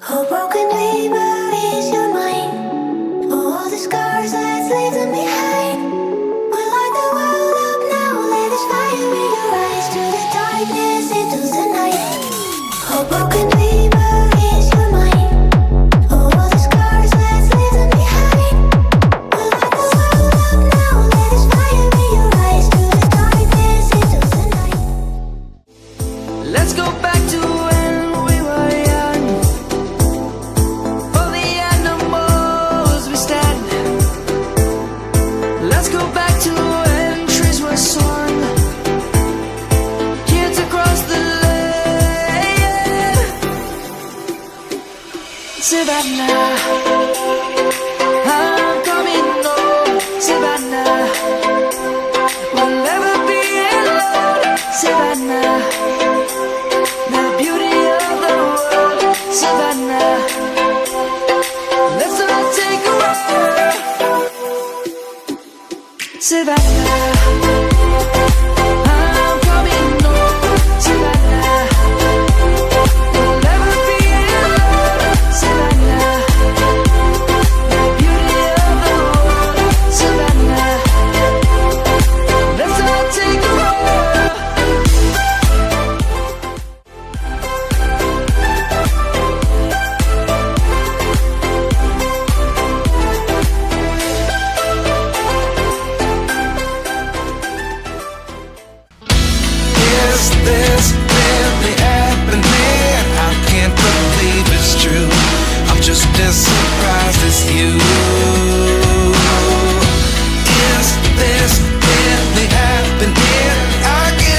Oh, broken dreamer, is your mind? Oh, all the scars that's leaving behind. We light the world up now, let us fire in your eyes. To the darkness, into the night. Oh, broken dreamer, is your mind? Oh, all the scars that's leaving behind. We light the world up now, let us fire in your eyes. To the darkness, into the night. Let's go back to when we were young. For the animals we stand. Let's go back to when trees were swung. Kids across the land. Savannah, I'm coming home. Savannah, we'll never be alone. Savannah, the beauty of the world, Savannah. Let's all take a walk, Savannah. I'm coming home, Savannah. We'll never be alone, Savannah. The beauty of the world, Savannah. Let's all take a walk. Is this really happening? I can't believe it's true. I'm just as surprised as you.